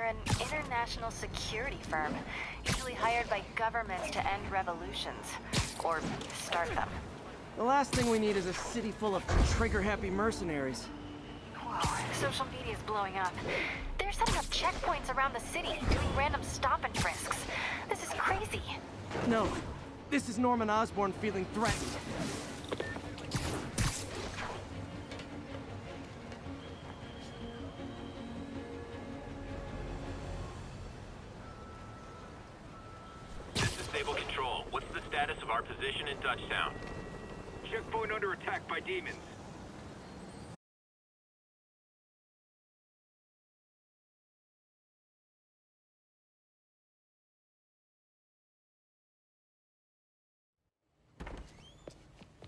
an international security firm, usually hired by governments to end revolutions. Or start them. The last thing we need is a city full of trigger-happy mercenaries. Whoa, social media's blowing up. They're setting up checkpoints around the city, doing random stop and frisks. This is crazy. No, this is Norman Osborn feeling threatened. This is Stable Control. What's the status of our position in Touchtown? Checkpoint under attack by demons.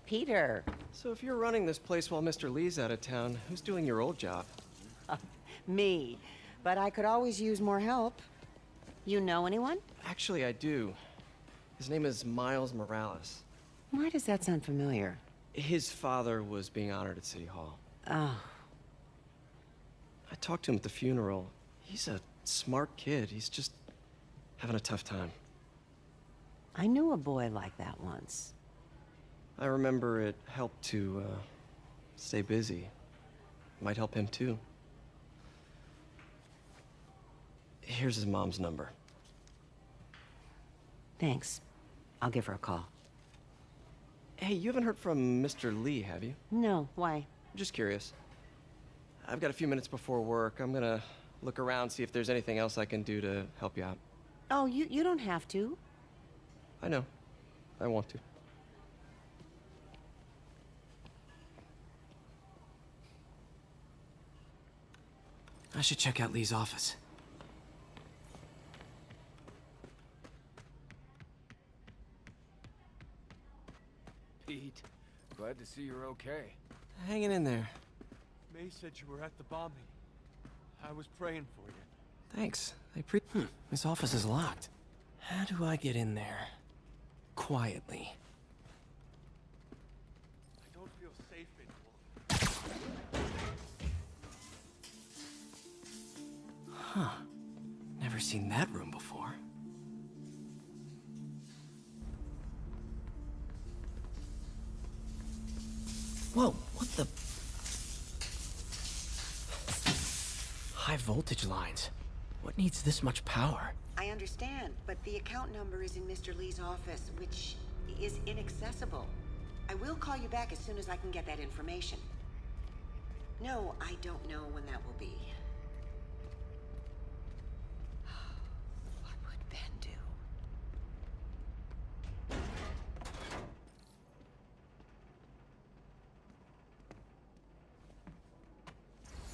Peter. So if you're running this place while Mr. Lee's out of town, who's doing your old job? Me. But I could always use more help. You know anyone? Actually, I do. His name is Miles Morales. Why does that sound familiar? His father was being honored at City Hall. Oh. I talked to him at the funeral. He's a smart kid. He's just having a tough time. I knew a boy like that once. I remember it helped to, stay busy. Might help him, too. Here's his mom's number. Thanks. I'll give her a call. Hey, you haven't heard from Mr. Lee, have you? No, why? Just curious. I've got a few minutes before work. I'm gonna look around, see if there's anything else I can do to help you out. Oh, you don't have to. I know. I want to. I should check out Lee's office. Pete, glad to see you're okay. Hanging in there. May said you were at the bombing. I was praying for you. Thanks. His office is locked. How do I get in there? Quietly. I don't feel safe anymore. Huh. Never seen that room before. Whoa, what the? High voltage lines. What needs this much power? I understand, but the account number is in Mr. Lee's office, which is inaccessible. I will call you back as soon as I can get that information. No, I don't know when that will be. What would Ben do?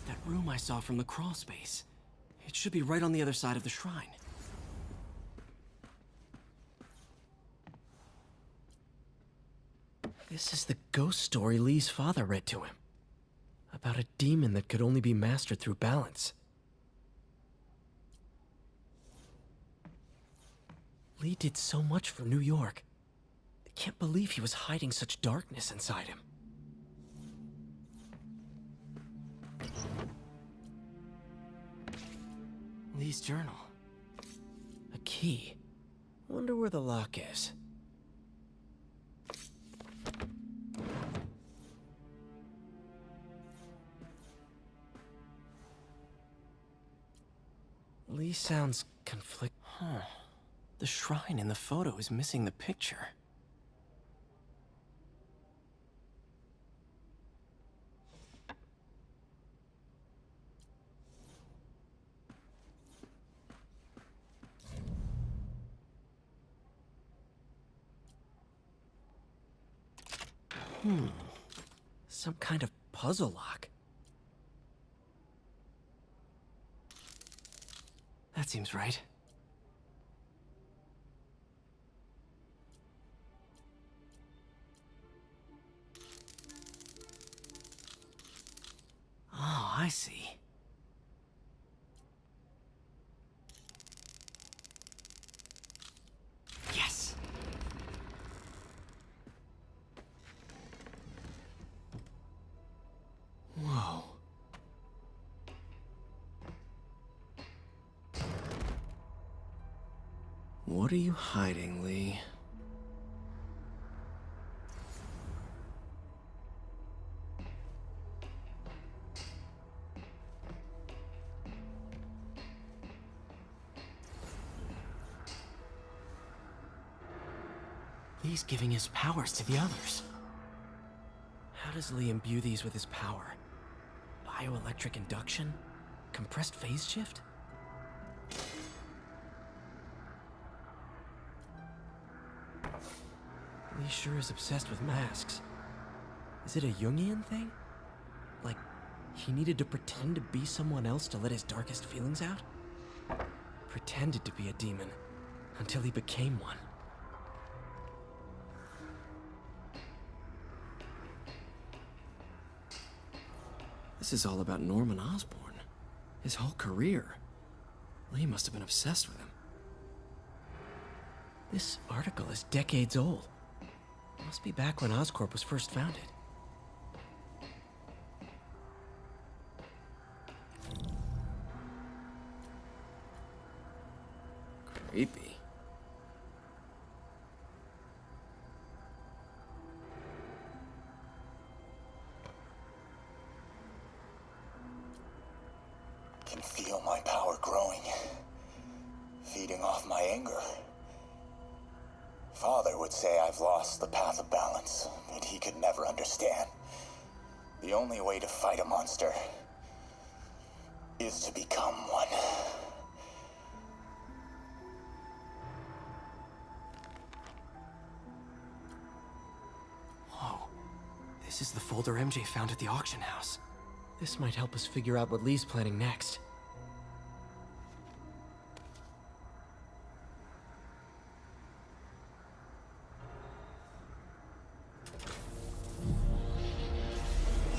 That room I saw from the crawl space. It should be right on the other side of the shrine. This is the ghost story Lee's father read to him. About a demon that could only be mastered through balance. Lee did so much for New York. I can't believe he was hiding such darkness inside him. Lee's journal. A key. Wonder where the lock is. Lee sounds conflict. Huh. The shrine in the photo is missing the picture. Some kind of puzzle lock. That seems right. Oh, I see. Yes! Whoa. What are you hiding, Lee? Lee's giving his powers to the others. How does Lee imbue these with his power? Bioelectric induction? Compressed phase shift? Lee sure is obsessed with masks. Is it a Jungian thing? Like, he needed to pretend to be someone else to let his darkest feelings out? Pretended to be a demon, until he became one. This is all about Norman Osborn. His whole career. Lee must have been obsessed with him. This article is decades old. Must be back when Oscorp was first founded. Creepy. Can feel my power growing, feeding off my anger. Father would say I've lost the path of balance, but he could never understand. The only way to fight a monster is to become one. Whoa. This is the folder MJ found at the auction house. This might help us figure out what Lee's planning next.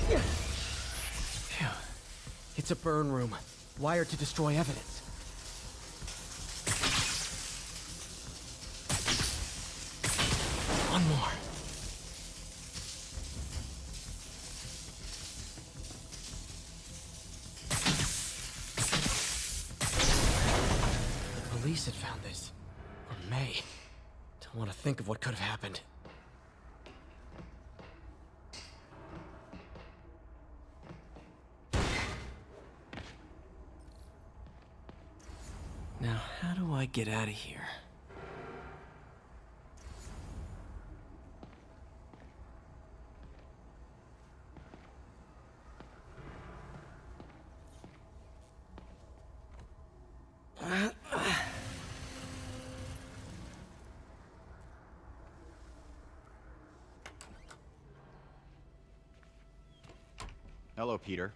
Phew. It's a burn room, wired to destroy evidence. One more. The police had found this. Or may. Don't want to think of what could have happened. Now, how do I get out of here? Hello, Peter.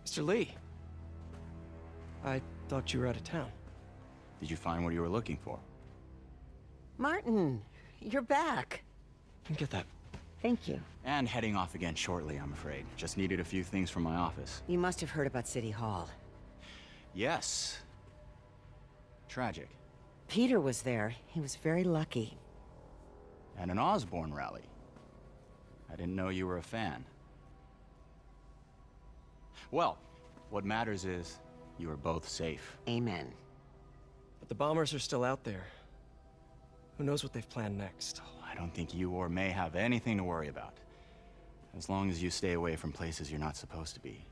Mr. Lee. I thought you were out of town. Did you find what you were looking for? Martin, you're back. Get that. Thank you. And heading off again shortly, I'm afraid. Just needed a few things from my office. You must have heard about City Hall. Yes. Tragic. Peter was there. He was very lucky. And an Osborn rally. I didn't know you were a fan. Well, what matters is you are both safe. Amen. But the bombers are still out there. Who knows what they've planned next? I don't think you or May have anything to worry about. As long as you stay away from places you're not supposed to be.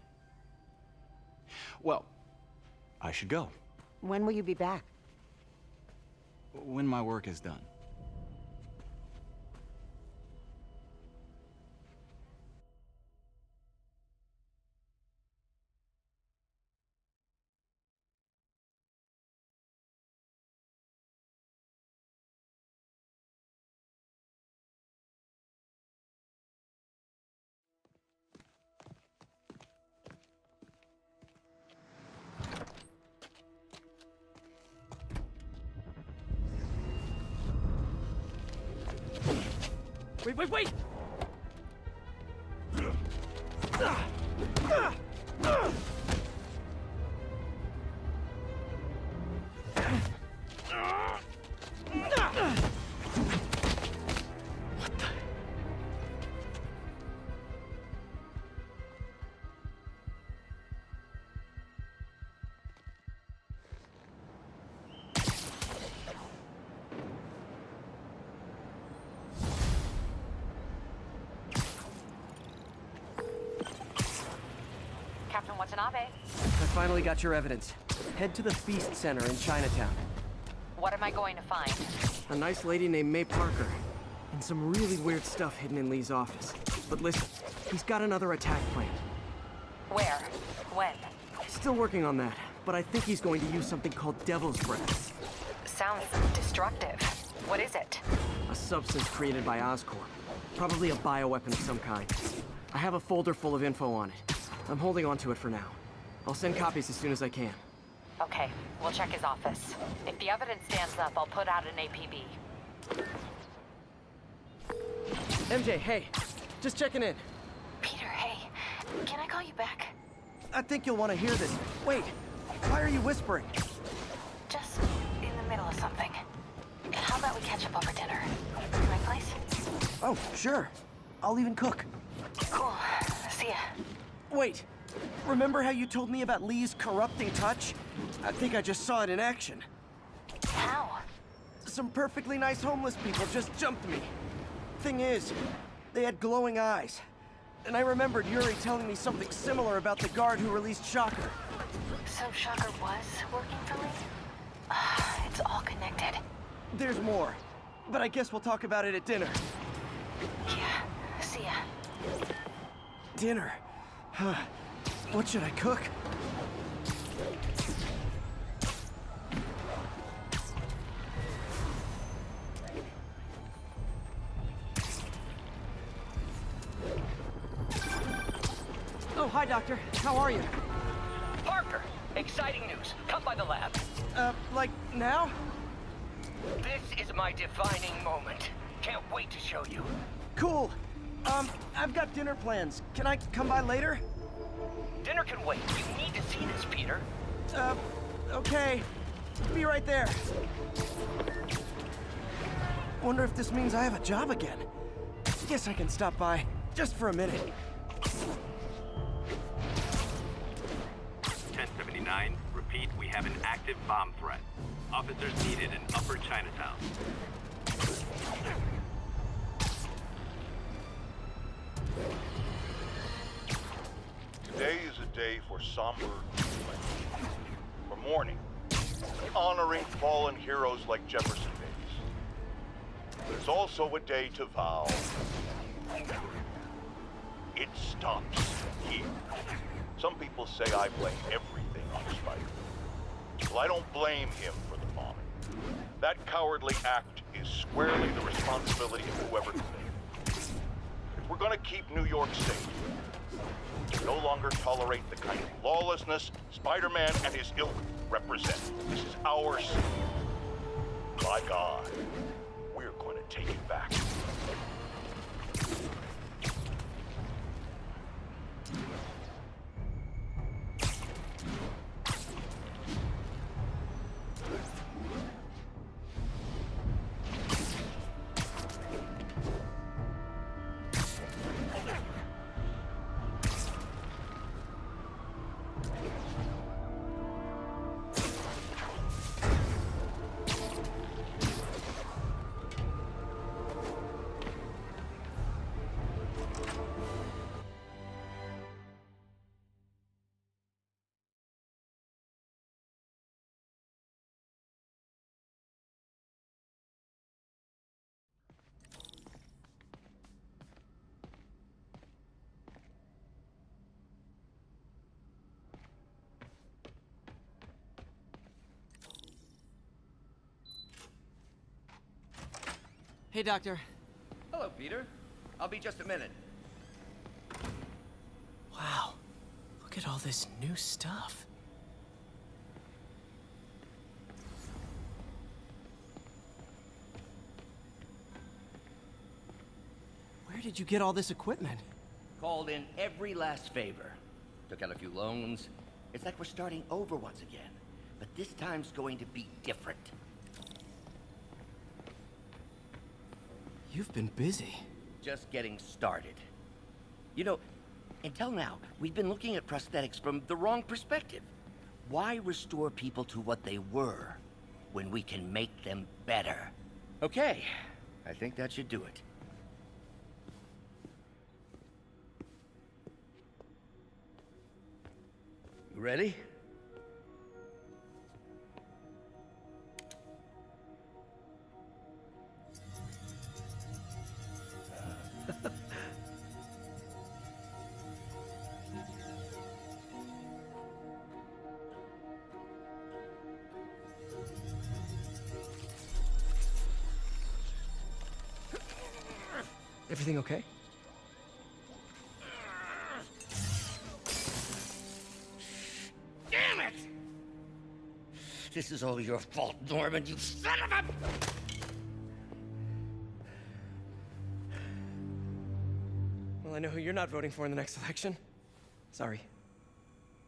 Well, I should go. When will you be back? When my work is done. Wait! Watanabe. I finally got your evidence. Head to the Feast Center in Chinatown. What am I going to find? A nice lady named May Parker. And some really weird stuff hidden in Lee's office. But listen, he's got another attack planned. Where? When? Still working on that, but I think he's going to use something called Devil's Breath. Sounds destructive. What is it? A substance created by Oscorp. Probably a bioweapon of some kind. I have a folder full of info on it. I'm holding on to it for now. I'll send copies as soon as I can. Okay, we'll check his office. If the evidence stands up, I'll put out an APB. MJ, hey. Just checking in. Peter, hey. Can I call you back? I think you'll want to hear this. Wait, why are you whispering? Just in the middle of something. How about we catch up over dinner? My place? Oh, sure. I'll even cook. Cool. See ya. Wait, remember how you told me about Lee's corrupting touch? I think I just saw it in action. How? Some perfectly nice homeless people just jumped me. Thing is, they had glowing eyes. And I remembered Yuri telling me something similar about the guard who released Shocker. So Shocker was working for Lee? It's all connected. There's more, but I guess we'll talk about it at dinner. Yeah, see ya. Dinner? Huh. What should I cook? Oh, hi, Doctor. How are you? Parker! Exciting news. Come by the lab. Like now? This is my defining moment. Can't wait to show you. Cool. I've got dinner plans. Can I come by later? Dinner can wait. You need to see this, Peter. Okay. Be right there. Wonder if this means I have a job again. Guess I can stop by, just for a minute. 1079, repeat, we have an active bomb threat. Officers needed in Upper Chinatown. Today is a day for somber reflection, for mourning, honoring fallen heroes like Jefferson Davis. But it's also a day to vow. It stops here. Some people say I blame everything on Spider. Well, I don't blame him for the bombing. That cowardly act is squarely the responsibility of whoever did it. If we're gonna keep New York safe, we no longer tolerate the kind of lawlessness Spider-Man and his ilk represent. This is our city. By God, we're going to take it back. Hey, Doctor. Hello, Peter. I'll be just a minute. Wow. Look at all this new stuff. Where did you get all this equipment? Called in every last favor. Took out a few loans. It's like we're starting over once again. But this time's going to be different. You've been busy. Just getting started. You know, until now, we've been looking at prosthetics from the wrong perspective. Why restore people to what they were when we can make them better? Okay, I think that should do it. You ready? Everything okay? Damn it! This is all your fault, Norman, you son of a... Well, I know who you're not voting for in the next election. Sorry.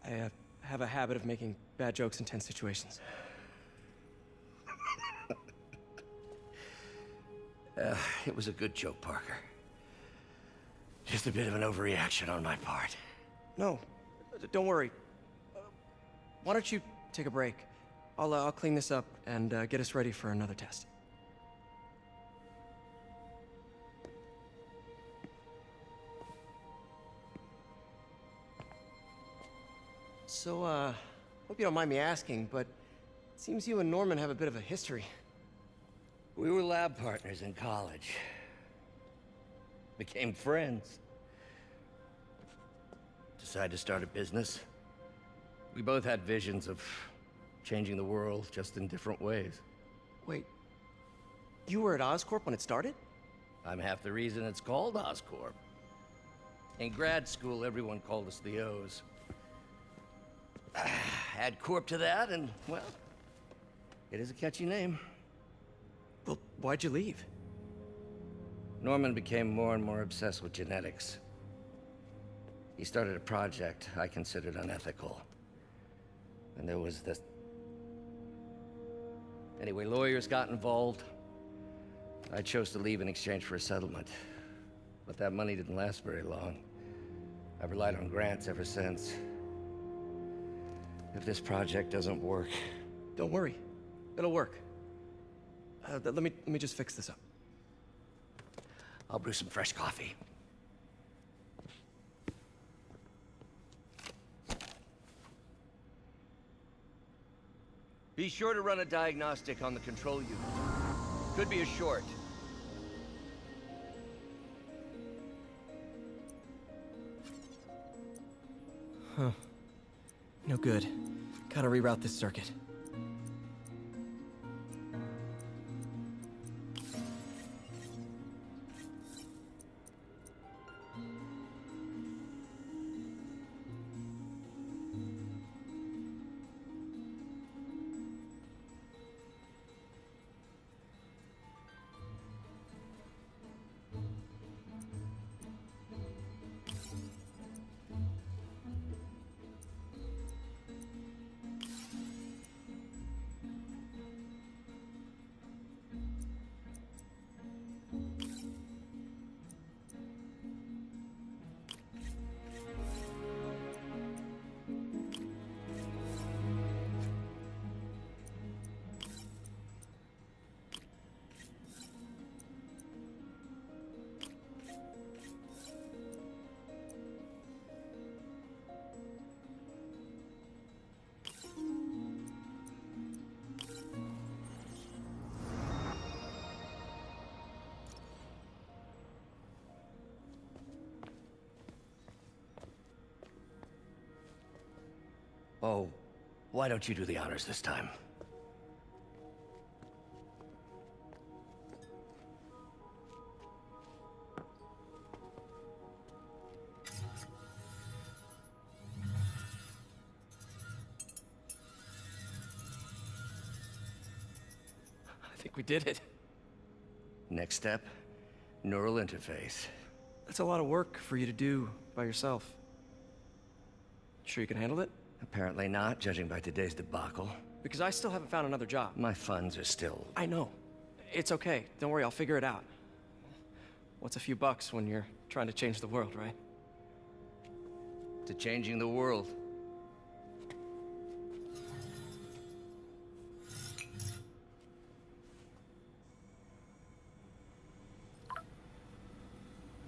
I have a habit of making bad jokes in tense situations. It was a good joke, Parker. Just a bit of an overreaction on my part. No, don't worry. Why don't you take a break? I'll clean this up and get us ready for another test. So, hope you don't mind me asking, but it seems you and Norman have a bit of a history. We were lab partners in college. Became friends. Decided to start a business. We both had visions of changing the world, just in different ways. Wait, you were at Oscorp when it started? I'm half the reason it's called Oscorp. In grad school, everyone called us the O's. Add Corp to that, and, well, it is a catchy name. Well, why'd you leave? Norman became more and more obsessed with genetics. He started a project I considered unethical. And there was this... Anyway, lawyers got involved. I chose to leave in exchange for a settlement. But that money didn't last very long. I've relied on grants ever since. If this project doesn't work... Don't worry. It'll work. Let me just fix this up. I'll brew some fresh coffee. Be sure to run a diagnostic on the control unit. Could be a short. Huh. No good. Gotta reroute this circuit. Oh, why don't you do the honors this time? I think we did it. Next step, neural interface. That's a lot of work for you to do by yourself. Sure you can handle it? Apparently not, judging by today's debacle. Because I still haven't found another job. My funds are still... I know. It's okay. Don't worry, I'll figure it out. What's a few bucks when you're trying to change the world, right? To changing the world.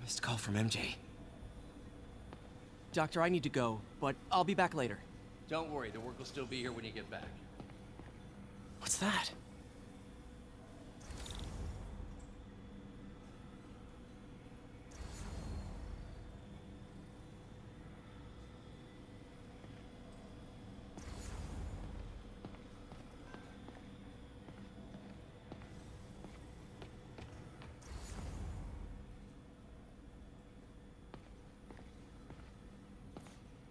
Missed call from MJ. Doctor, I need to go, but I'll be back later. Don't worry, the work will still be here when you get back. What's that?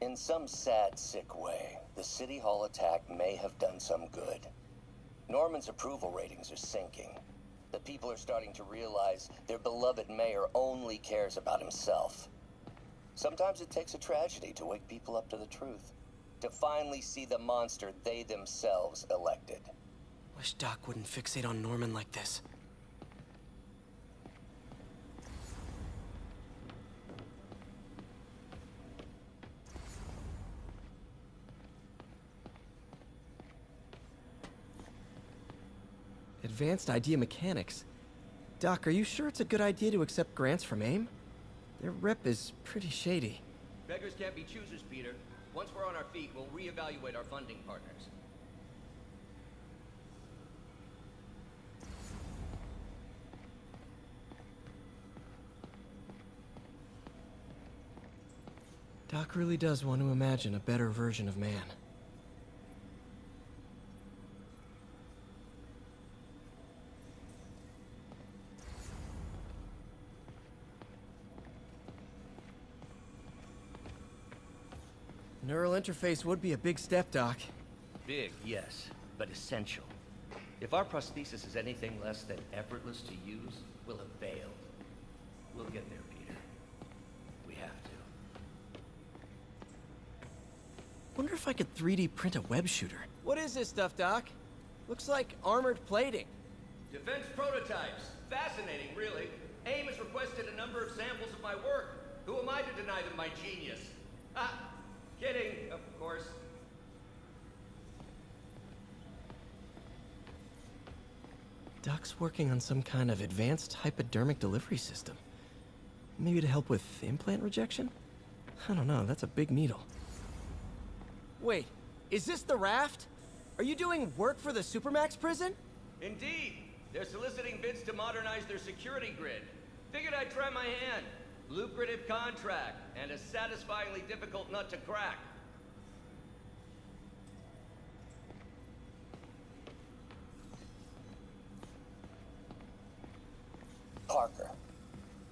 In some sad, sick way, the City Hall attack may have done some good. Norman's approval ratings are sinking. The people are starting to realize their beloved mayor only cares about himself. Sometimes it takes a tragedy to wake people up to the truth, to finally see the monster they themselves elected. Wish Doc wouldn't fixate on Norman like this. Advanced idea mechanics. Doc, are you sure it's a good idea to accept grants from AIM? Their rep is pretty shady. Beggars can't be choosers, Peter. Once we're on our feet, we'll reevaluate our funding partners. Doc really does want to imagine a better version of man. Neural interface would be a big step, Doc. Big, yes, but essential. If our prosthesis is anything less than effortless to use, we'll have failed. We'll get there, Peter. We have to. Wonder if I could 3D print a web shooter. What is this stuff, Doc? Looks like armored plating. Defense prototypes. Fascinating, really. AIM has requested a number of samples of my work. Who am I to deny them my genius? Ah, kidding, of course. Doc's working on some kind of advanced hypodermic delivery system. Maybe to help with implant rejection? I don't know, that's a big needle. Wait, is this the raft? Are you doing work for the Supermax prison? Indeed. They're soliciting bids to modernize their security grid. Figured I'd try my hand. Lucrative contract, and a satisfyingly difficult nut to crack. Parker,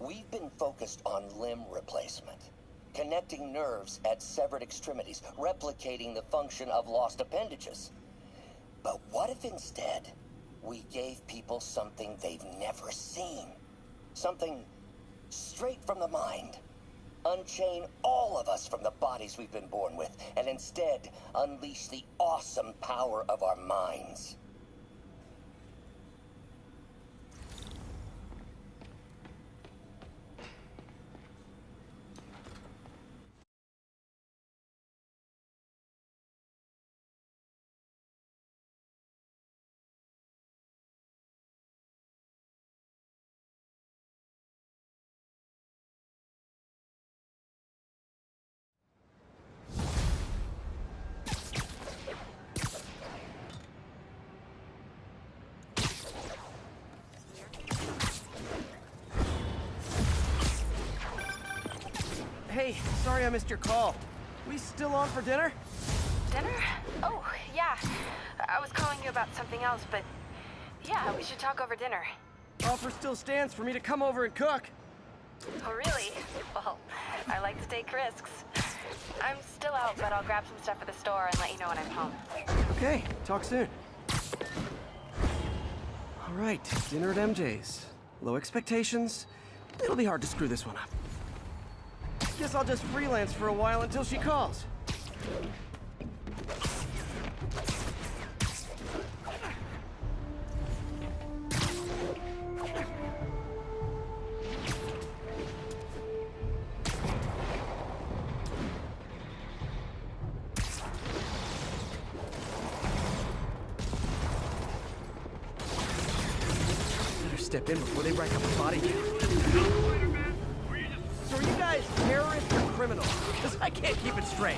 we've been focused on limb replacement, connecting nerves at severed extremities, replicating the function of lost appendages. But what if instead we gave people something they've never seen? Something straight from the mind. Unchain all of us from the bodies we've been born with, and instead unleash the awesome power of our minds. Hey, sorry I missed your call. We still on for dinner? Dinner? Oh, yeah. I was calling you about something else, but yeah, we should talk over dinner. Offer still stands for me to come over and cook. Oh, really? Well, I like to take risks. I'm still out, but I'll grab some stuff at the store and let you know when I'm home. Okay, talk soon. All right, dinner at MJ's. Low expectations. It'll be hard to screw this one up. Guess I'll just freelance for a while until she calls. Better step in before they rack up a body count. So are you guys terrorists or criminals? Because I can't keep it straight.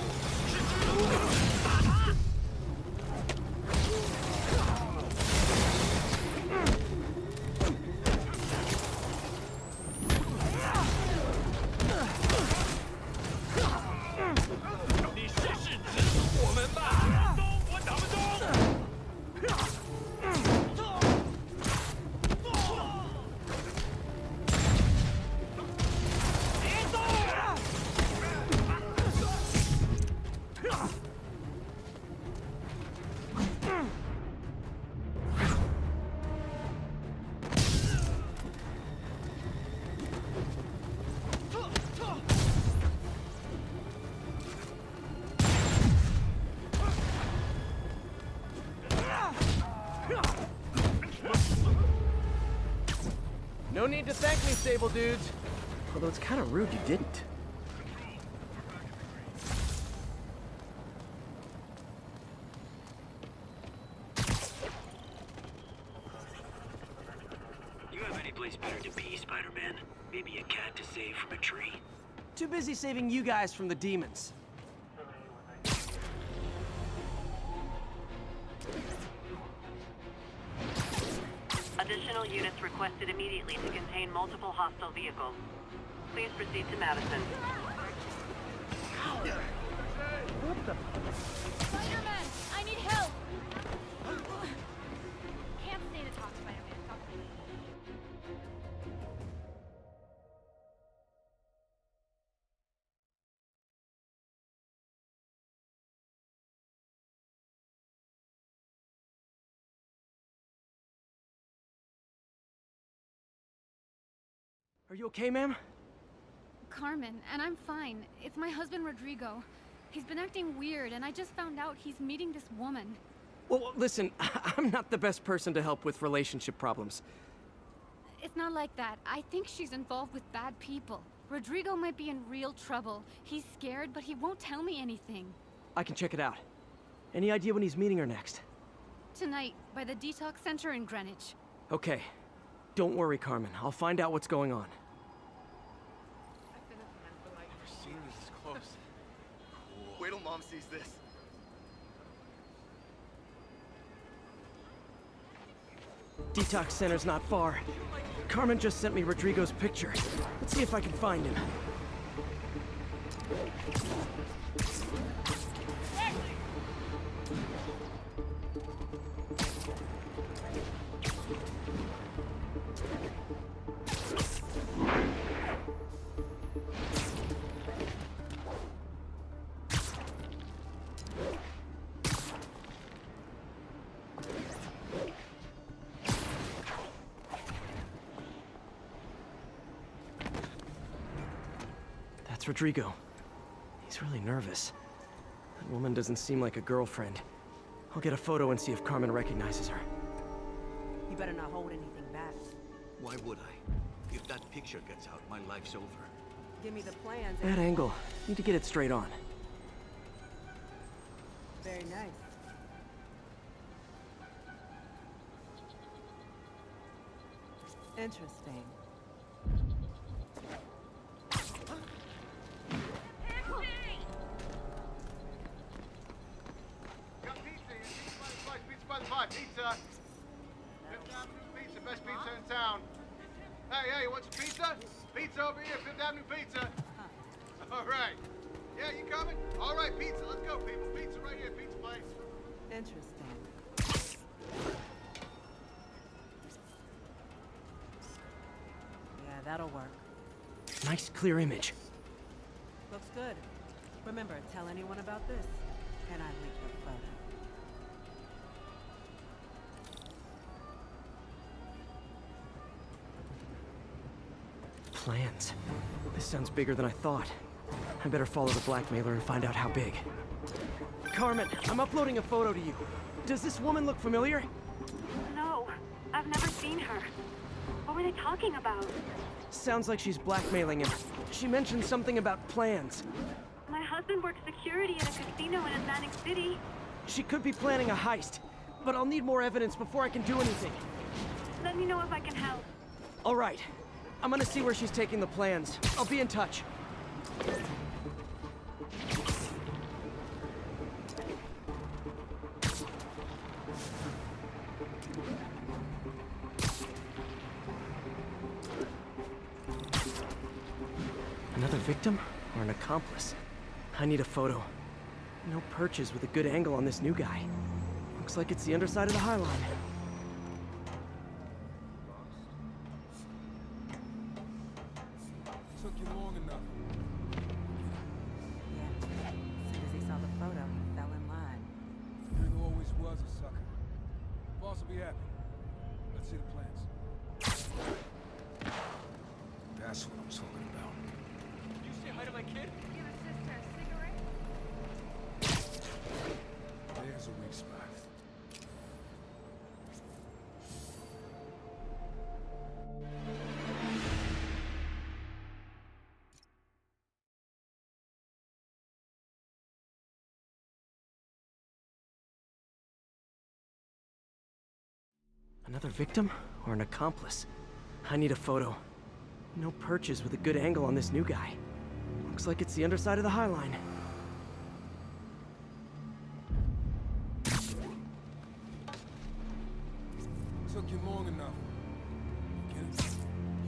No need to thank me, stable dudes. Although it's kind of rude you didn't. You have any place better to be, Spider-Man? Maybe a cat to save from a tree? Too busy saving you guys from the demons. Additional units requested immediately to contain multiple hostile vehicles. Please proceed to Madison. Spider-Man, I need help! Can't stay to talk, Spider-Man. Talk to me. Are you okay, ma'am? Carmen, and I'm fine. It's my husband, Rodrigo. He's been acting weird, and I just found out he's meeting this woman. Well, listen, I'm not the best person to help with relationship problems. It's not like that. I think she's involved with bad people. Rodrigo might be in real trouble. He's scared, but he won't tell me anything. I can check it out. Any idea when he's meeting her next? Tonight, by the detox center in Greenwich. Okay. Don't worry, Carmen. I'll find out what's going on. Never seen this close. Cool. Wait till Mom sees this. Detox center's not far. Carmen just sent me Rodrigo's picture. Let's see if I can find him. That's Rodrigo. He's really nervous. That woman doesn't seem like a girlfriend. I'll get a photo and see if Carmen recognizes her. You better not hold anything back. Why would I? If that picture gets out, my life's over. Give me the plans. Bad angle. Need to get it straight on. Very nice. Interesting. Pizza! Fifth Avenue Pizza, best pizza in town. Hey, you want some pizza? Pizza over here, Fifth Avenue Pizza. All right. Yeah, you coming? All right, pizza. Let's go, people. Pizza right here, pizza place. Interesting. Yeah, that'll work. Nice, clear image. Looks good. Remember, tell anyone about this, and I leak the photo. Plans. This sounds bigger than I thought. I better follow the blackmailer and find out how big. Carmen, I'm uploading a photo to you. Does this woman look familiar? No, I've never seen her. What were they talking about? Sounds like she's blackmailing him. She mentioned something about plans. My husband works security at a casino in Atlantic City. She could be planning a heist, but I'll need more evidence before I can do anything. Let me know if I can help. All right. I'm gonna see where she's taking the plans. I'll be in touch. Another victim or an accomplice? I need a photo. No perches with a good angle on this new guy. Looks like it's the underside of the High Line. Took you long enough. Yeah. As soon as he saw the photo, he fell in line. Rodrigo always was a sucker. Boss will be happy. Let's see the plans. That's what I'm talking about. Did you say hi to my kid? Give a sister a cigarette? There's a weak spot. Another victim or an accomplice? I need a photo. No perches with a good angle on this new guy. Looks like it's the underside of the High Line. Took you long enough. Get it?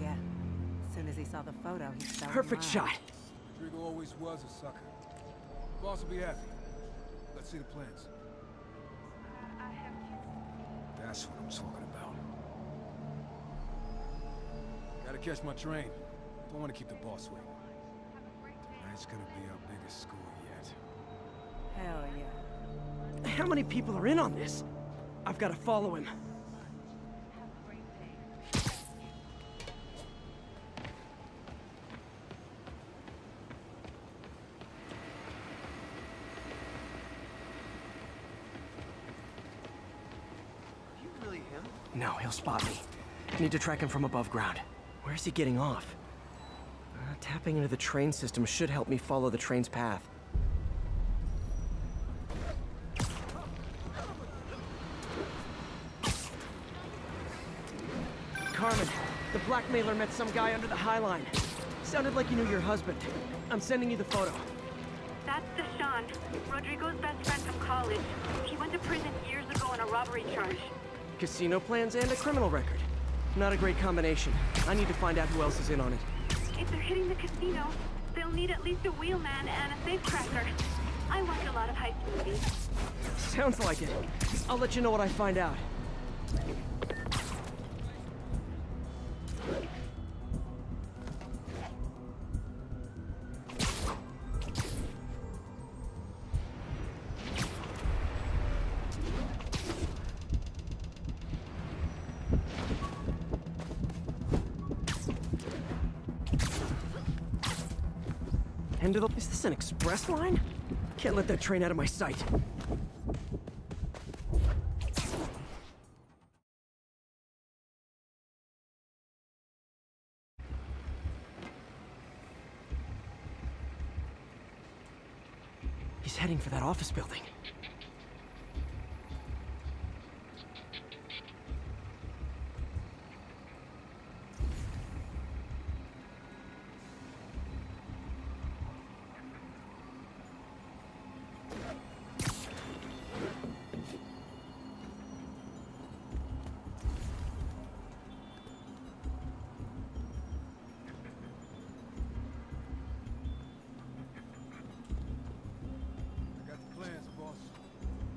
Yeah. As soon as he saw the photo, he fell in Perfect line. shot. Rodrigo always was a sucker. Boss will be happy. Let's see the plans. That's what I'm talking about. Gotta catch my train. Don't want to keep the boss waiting. Tonight's gonna be our biggest score yet. Hell yeah. How many people are in on this? I've got to follow him. No, he'll spot me. Need to track him from above ground. Where's he getting off? Tapping into the train system should help me follow the train's path. Carmen, the blackmailer met some guy under the High Line. Sounded like he knew your husband. I'm sending you the photo. That's Deshaun, Rodrigo's best friend from college. He went to prison years ago on a robbery charge. Casino plans and a criminal record. Not a great combination. I need to find out who else is in on it. If they're hitting the casino, they'll need at least a wheelman and a safecracker. I watch a lot of heist movies. Sounds like it. I'll let you know what I find out. Is this an express line? Can't let that train out of my sight. He's heading for that office building.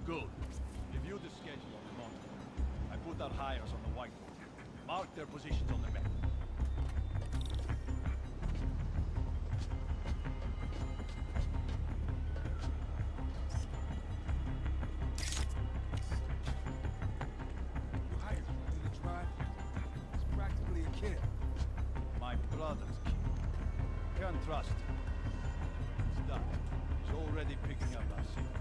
Good. Review the schedule on the monitor. I put our hires on the whiteboard. Mark their positions on the map. You hired him to drive. He's practically a kid. My brother's kid. Can't trust him. It's done. He's already picking up our signal.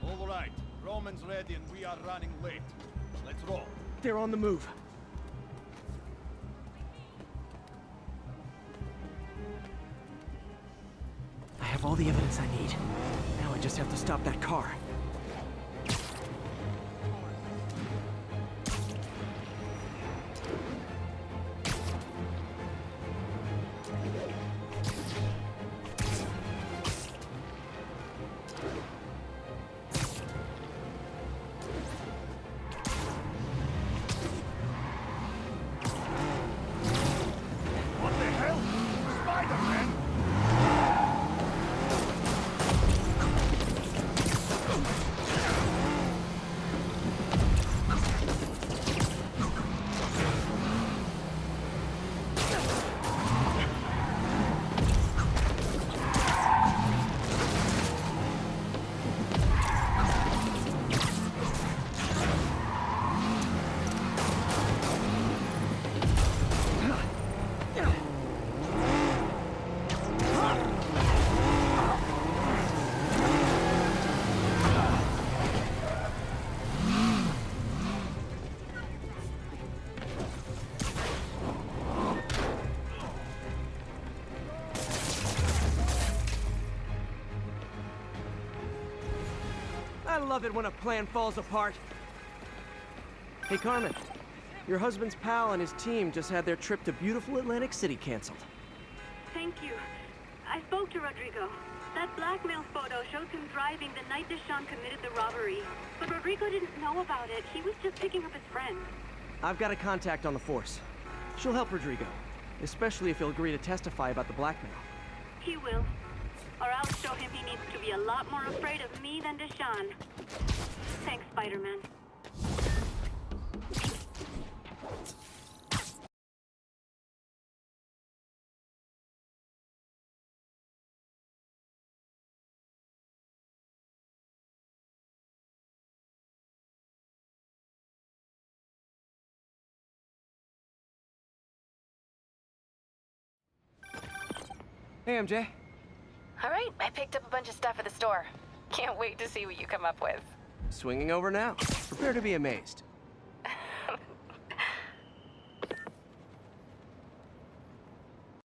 All right, Roman's ready and we are running late. Let's roll. They're on the move. I have all the evidence I need. Now I just have to stop that car. What the hell? Spiderman! love it when a plan falls apart. Hey, Carmen. Your husband's pal and his team just had their trip to beautiful Atlantic City canceled. Thank you. I spoke to Rodrigo. That blackmail photo shows him driving the night Deshawn committed the robbery. But Rodrigo didn't know about it. He was just picking up his friend. I've got a contact on the force. She'll help Rodrigo, especially if he'll agree to testify about the blackmail. He will. Or I'll show him he needs to be a lot more afraid of me than Deshawn. Thanks, Spider-Man. Hey, MJ. All right, I picked up a bunch of stuff at the store. Can't wait to see what you come up with. Swinging over now. Prepare to be amazed.